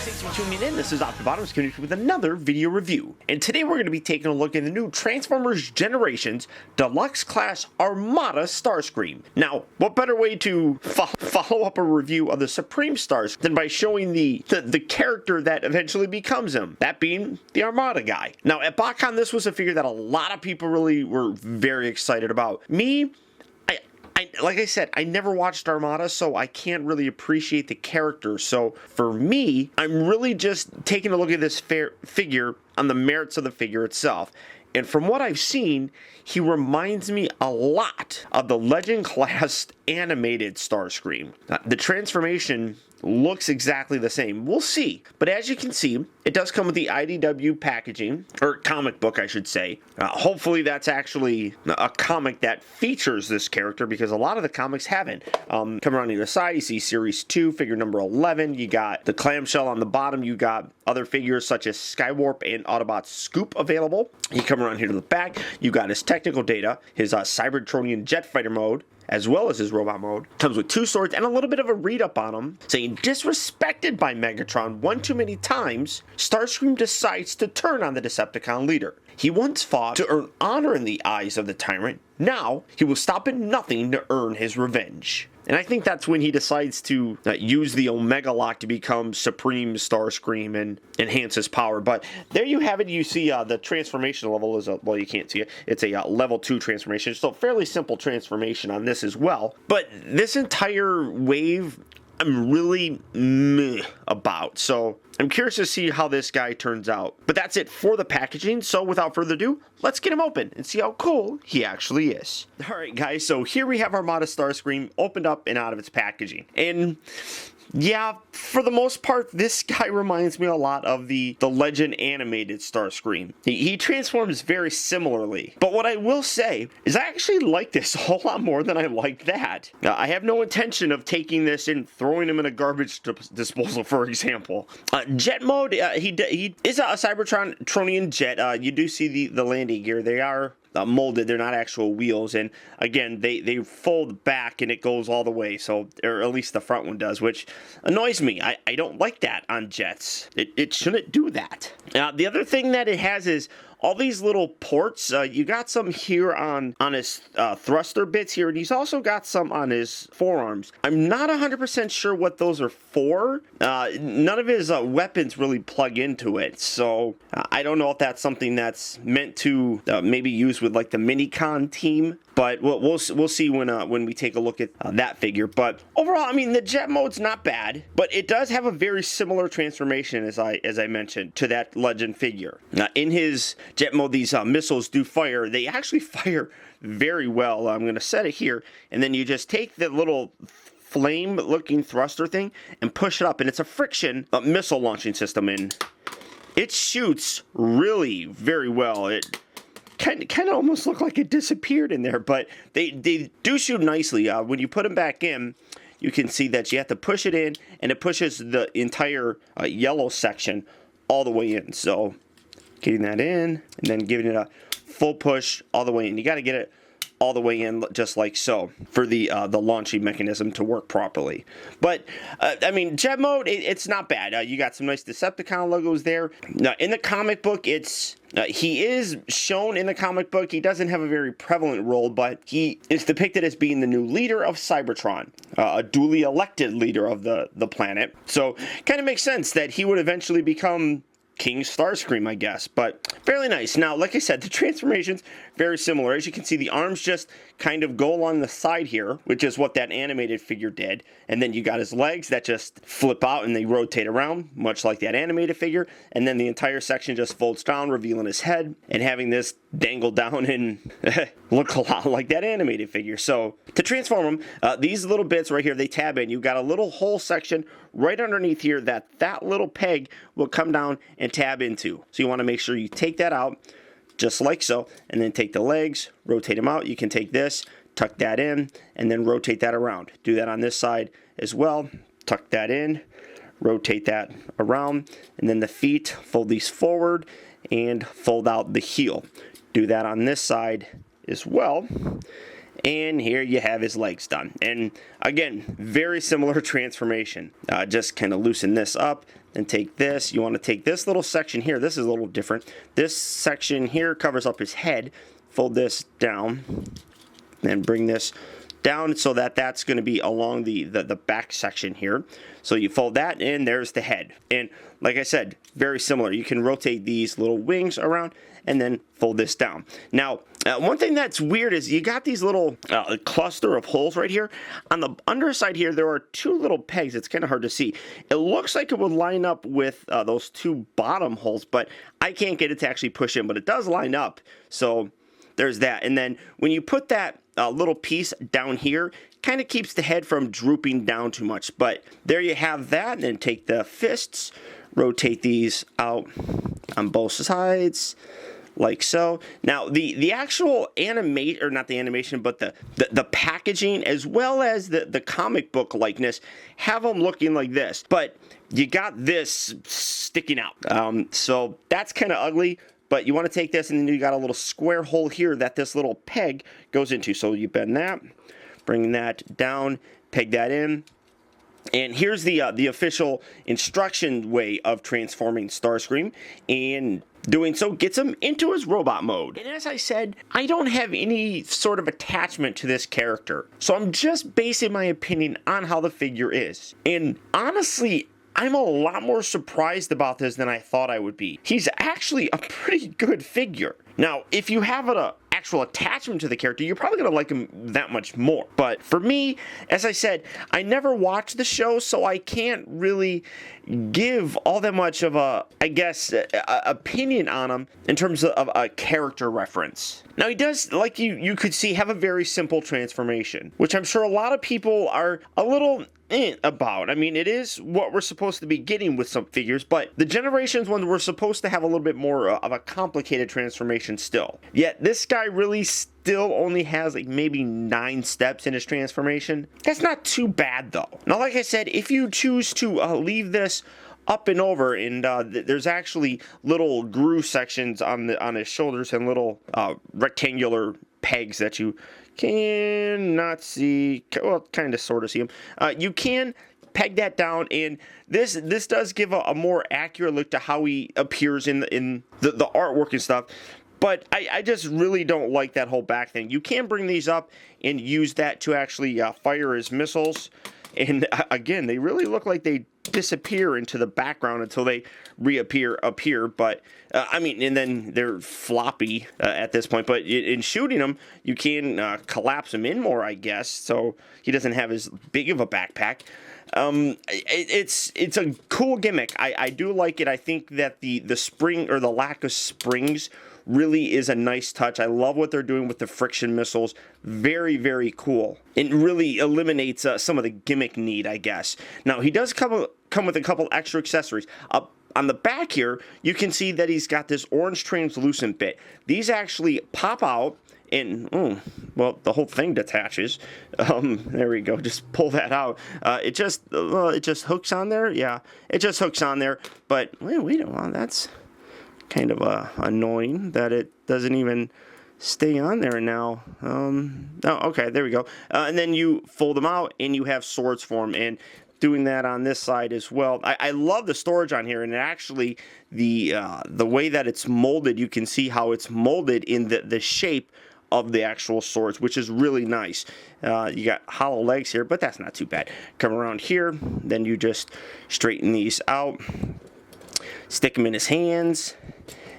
Thanks for tuning in. This is Off the Bottoms Community with another video review. And today we're going to be taking a look at the new Transformers Generations Deluxe Class Armada Starscream. Now, what better way to follow up a review of the Supreme Stars than by showing the character that eventually becomes him, that being the Armada guy. Now, at BotCon, this was a figure that a lot of people really were very excited about. Me, like I said, I never watched Armada, so I can't really appreciate the character. So for me, I'm really just taking a look at this figure on the merits of the figure itself. And from what I've seen, he reminds me a lot of the Legend class animated Starscream. The transformation looks exactly the same. We'll see. But as you can see, it does come with the IDW packaging, or comic book, I should say. Hopefully that's actually a comic that features this character, because a lot of the comics haven't. Come around to the side, you see Series 2, figure number 11. You got the clamshell on the bottom. You got other figures such as Skywarp and Autobot Scoop available. You come around here to the back. You got his technical data, his Cybertronian jet fighter mode, as well as his robot mode. Comes with 2 swords and a little bit of a read-up on him, saying, disrespected by Megatron one too many times, Starscream decides to turn on the Decepticon leader. He once fought to earn honor in the eyes of the tyrant. Now, he will stop at nothing to earn his revenge. And I think that's when he decides to use the Omega Lock to become Supreme Starscream and enhance his power. But there you have it. You see the transformation level is, well, you can't see it. It's a level 2 transformation. So fairly simple transformation on this as well. But this entire wave, I'm really meh about. So I'm curious to see how this guy turns out. But that's it for the packaging. So without further ado, let's get him open and see how cool he actually is. Alright guys, so here we have Armada Starscream opened up and out of its packaging. And yeah, for the most part, this guy reminds me a lot of the Legend animated Starscream. He transforms very similarly. But what I will say is I actually like this a whole lot more than I like that. I have no intention of taking this and throwing him in a garbage disposal, for example. Jet mode, he is a Cybertronian jet. You do see the landing gear. They are molded, they're not actual wheels, and again they fold back and it goes all the way, so, or at least the front one does, which annoys me. I don't like that on jets. It shouldn't do that. The other thing that it has is all these little ports. You got some here on his thruster bits here, and he's also got some on his forearms. I'm not 100% sure what those are for. None of his weapons really plug into it, so I don't know if that's something that's meant to maybe use with like the Minicon team. But we'll see when we take a look at that figure. But overall, I mean, the jet mode's not bad, but it does have a very similar transformation, as I mentioned, to that Legend figure. In his jet mode, these missiles do fire. They actually fire very well. I'm going to set it here, and then you just take the little flame-looking thruster thing and push it up, and it's a friction missile launching system, and it shoots really very well. It kind of almost looked like it disappeared in there, but they do shoot nicely. When you put them back in, you can see that you have to push it in, and it pushes the entire yellow section all the way in. So getting that in, and then giving it a full push all the way in. You got to get it all the way in, just like so, for the launching mechanism to work properly. But I mean, jet mode, it's not bad. You got some nice Decepticon logos there. Now in the comic book, he is shown in the comic book. He doesn't have a very prevalent role, but he is depicted as being the new leader of Cybertron, a duly elected leader of the planet. So kind of makes sense that he would eventually become King Starscream, I guess, but fairly nice. Now, like I said, the transformation's very similar. As you can see, the arms just kind of go along the side here, which is what that animated figure did. And then you got his legs that just flip out and they rotate around, much like that animated figure. And then the entire section just folds down, revealing his head and having this dangle down and look a lot like that animated figure. So to transform him, these little bits right here, they tab in. You've got a little hole section right underneath here that little peg will come down and tab into. So you want to make sure you take that out, just like so, and then take the legs, rotate them out. You can take this, tuck that in, and then rotate that around. Do that on this side as well. Tuck that in, rotate that around, and then the feet, fold these forward and fold out the heel. Do that on this side as well. and here you have his legs done. And again, very similar transformation. Just kind of loosen this up and take this. You want to take this little section here. This is a little different. This section here covers up his head. Fold this down and bring this down so that that's going to be along the back section here. So you fold that and there's the head. And like I said, very similar. You can rotate these little wings around and then fold this down. Now, one thing that's weird is you got these little cluster of holes right here. On the underside here, there are two little pegs. It's kind of hard to see. It looks like it would line up with those two bottom holes, but I can't get it to actually push in, but it does line up. So there's that. And then when you put that little piece down here, kind of keeps the head from drooping down too much. But there you have that. And then take the fists, rotate these out on both sides like so. Now the actual animate, or not the animation, but the packaging as well as the comic book likeness have them looking like this, but you got this sticking out. So that's kind of ugly. But you want to take this, and then you got a little square hole here that this little peg goes into. So you bend that, bring that down, peg that in. And here's the official instruction way of transforming Starscream. And doing so gets him into his robot mode. And as I said, I don't have any sort of attachment to this character. So I'm just basing my opinion on how the figure is. And honestly, I'm a lot more surprised about this than I thought I would be. He's actually a pretty good figure. Now, if you have an actual attachment to the character, you're probably going to like him that much more. But for me, as I said, I never watched the show, so I can't really give all that much of a, I guess, opinion on him in terms of a character reference. Now, he does, like you could see, have a very simple transformation, which I'm sure a lot of people are a little about. I mean, it is what we're supposed to be getting with some figures, but the Generations one, we're supposed to have a little bit more of a complicated transformation still. Yet this guy really still only has like maybe 9 steps in his transformation. That's not too bad though. Now, like I said, if you choose to leave this up and over, and there's actually little groove sections on his shoulders and little rectangular pegs that you cannot see, well, kind of sort of see them. You can peg that down, and this does give a more accurate look to how he appears in the artwork and stuff. But I just really don't like that whole back thing. You can bring these up and use that to actually fire his missiles. And again, they really look like they disappear into the background until they reappear up here. But I mean, and then they're floppy at this point. But in shooting them, you can collapse him in more, I guess, so he doesn't have as big of a backpack. It's a cool gimmick. I do like it. I think that the spring, or the lack of springs, really is a nice touch. I love what they're doing with the friction missiles. Very, very cool. It really eliminates some of the gimmick need, I guess. Now, he does come with a couple extra accessories. On the back here, you can see that he's got this orange translucent bit. These actually pop out, and well, the whole thing detaches. There we go. Just pull that out. It just hooks on there. Yeah, it just hooks on there. But wait a while, that's kind of annoying that it doesn't even stay on there now. Oh, okay, there we go. And then you fold them out, and you have swords for them. And doing that on this side as well. I love the storage on here, and actually the way that it's molded, you can see how it's molded in the shape of the actual swords, which is really nice. You got hollow legs here, but that's not too bad. Come around here, then you just straighten these out, stick them in his hands,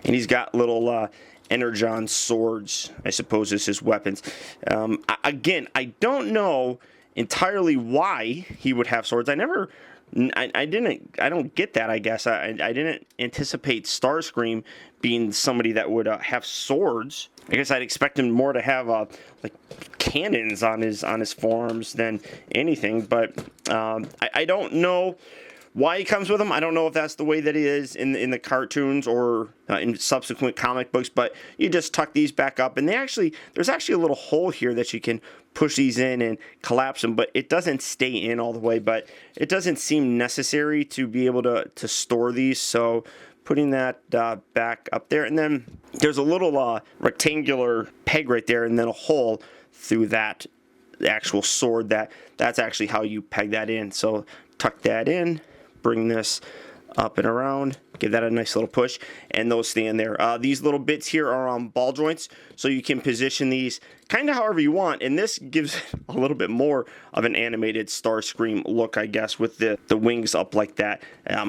and he's got little energon swords, I suppose, as his weapons. Again, I don't know entirely why he would have swords. I don't get that, I guess. I didn't anticipate Starscream being somebody that would have swords. I guess I'd expect him more to have like cannons on his forearms than anything, but I don't know Why he comes with them, I don't know if that's the way that it is in the cartoons or in subsequent comic books, but you just tuck these back up, and there's actually a little hole here that you can push these in and collapse them, but it doesn't stay in all the way. But it doesn't seem necessary to be able to store these, so putting that back up there, and then there's a little rectangular peg right there, and then a hole through that actual sword. That's actually how you peg that in. So tuck that in, bring this up and around, give that a nice little push, and those stay in there. These little bits here are on ball joints, so you can position these kind of however you want, and this gives a little bit more of an animated Starscream look, I guess, with the wings up like that.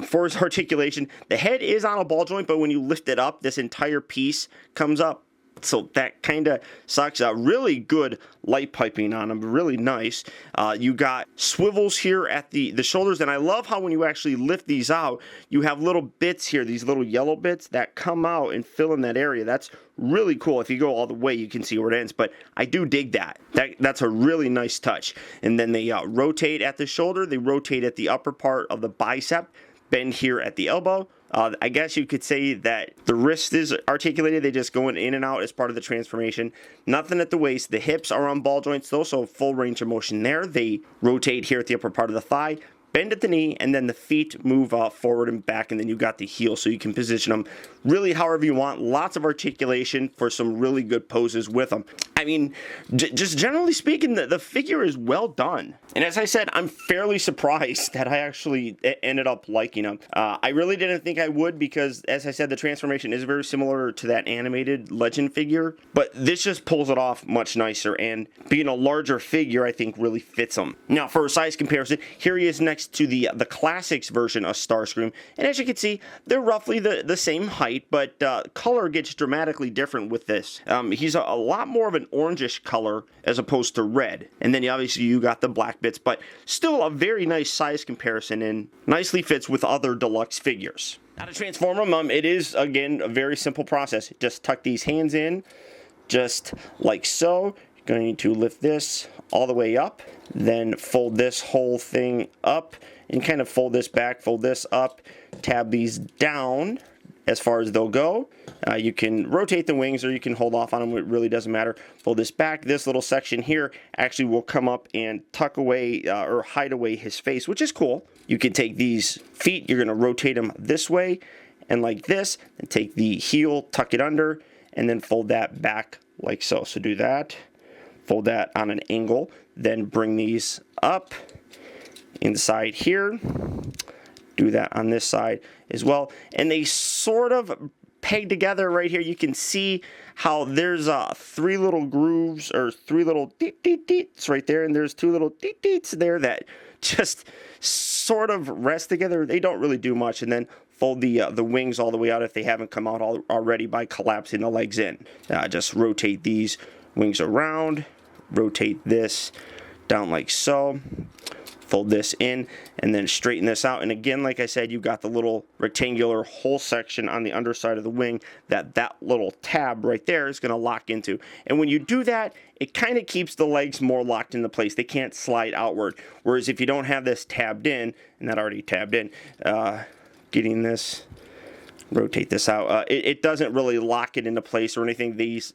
For his articulation, the head is on a ball joint, but when you lift it up, this entire piece comes up. So that kind of sucks. Really good light piping on them, really nice. You got swivels here at the shoulders, and I love how when you actually lift these out, you have little bits here, these little yellow bits that come out and fill in that area. That's really cool. If you go all the way, you can see where it ends, but I do dig that. That's a really nice touch. And then they rotate at the shoulder, they rotate at the upper part of the bicep, bend here at the elbow. I guess you could say that the wrist is articulated. They just go in and out as part of the transformation. Nothing at the waist. The hips are on ball joints, though, so full range of motion there. They rotate here at the upper part of the thigh, bend at the knee, and then the feet move forward and back, and then you got the heel, so you can position them really however you want. Lots of articulation for some really good poses with them. I mean, just generally speaking, the figure is well done. And as I said, I'm fairly surprised that I actually ended up liking him. I really didn't think I would because, as I said, the transformation is very similar to that animated Legend figure, but this just pulls it off much nicer, and being a larger figure, I think really fits him. Now, for a size comparison, here he is next to the Classics version of Starscream, and as you can see, they're roughly the same height, but color gets dramatically different with this. He's a lot more of an orangish color as opposed to red, and then obviously you got the black bits, but still a very nice size comparison and nicely fits with other Deluxe figures. Now to transform them, it is again a very simple process. Just tuck these hands in, just like so. You're going to lift this all the way up, then fold this whole thing up and kind of fold this back, fold this up, tab these down as far as they'll go. You can rotate the wings or you can hold off on them. It really doesn't matter. Fold this back. This little section here actually will come up and tuck away or hide away his face, which is cool. You can take these feet, you're going to rotate them this way and like this, and take the heel, tuck it under, and then fold that back like so. So do that. Fold that on an angle, then bring these up inside here. Do that on this side as well. And they sort of peg together right here. You can see how there's three little grooves or three little deets right there, and there's two little deets there that just sort of rest together. They don't really do much, and then fold the wings all the way out if they haven't come out already by collapsing the legs in. Just rotate these wings around, rotate this down like so, fold this in, and then straighten this out. And again, like I said, you've got the little rectangular hole section on the underside of the wing that little tab right there is going to lock into. And when you do that, it kind of keeps the legs more locked into place. They can't slide outward. Whereas if you don't have this tabbed in, and that already tabbed in, getting this, rotate this out, it doesn't really lock it into place or anything. These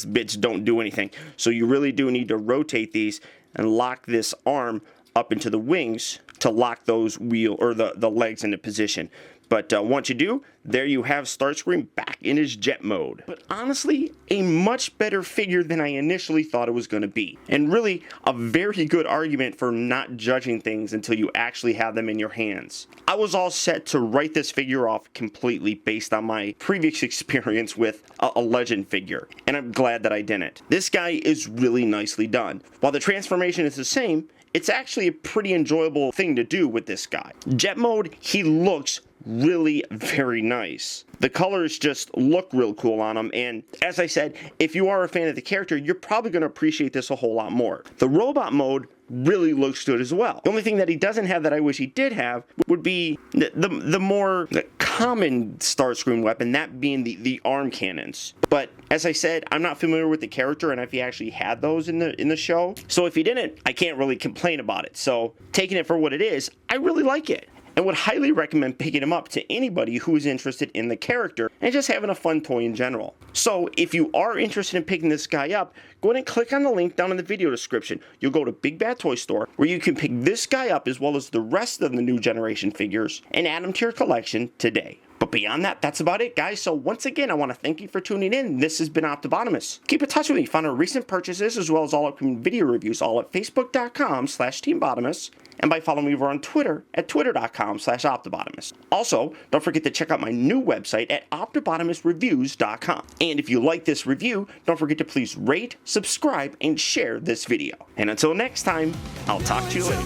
bits don't do anything. So you really do need to rotate these and lock this arm up into the wings to lock those wheel or the legs into position. But once you do, there you have Starscream back in his jet mode. But honestly, a much better figure than I initially thought it was going to be. And really, a very good argument for not judging things until you actually have them in your hands. I was all set to write this figure off completely based on my previous experience with a Legend figure. And I'm glad that I didn't. This guy is really nicely done. While the transformation is the same, it's actually a pretty enjoyable thing to do with this guy. Jet mode, he looks really very nice. The colors just look real cool on him, and as I said, if you are a fan of the character, you're probably going to appreciate this a whole lot more. The robot mode really looks good as well. The only thing that he doesn't have that I wish he did have would be the more common Starscream weapon, that being the arm cannons. But as I said, I'm not familiar with the character and if he actually had those in the show. So if he didn't, I can't really complain about it. So taking it for what it is, I really like it. and would highly recommend picking him up to anybody who is interested in the character and just having a fun toy in general. So if you are interested in picking this guy up, go ahead and click on the link down in the video description. You'll go to Big Bad Toy Store, where you can pick this guy up as well as the rest of the new generation figures and add them to your collection today. But beyond that, that's about it, guys. So once again, I want to thank you for tuning in. This has been Optibotimus. Keep in touch with me. Find our recent purchases as well as all upcoming video reviews all at facebook.com/TeamBotimus and by following me over on Twitter at twitter.com/Optibotimus. Also, don't forget to check out my new website at OptibotimusReviews.com. And if you like this review, don't forget to please rate, subscribe, and share this video. And until next time, I'll talk to you later.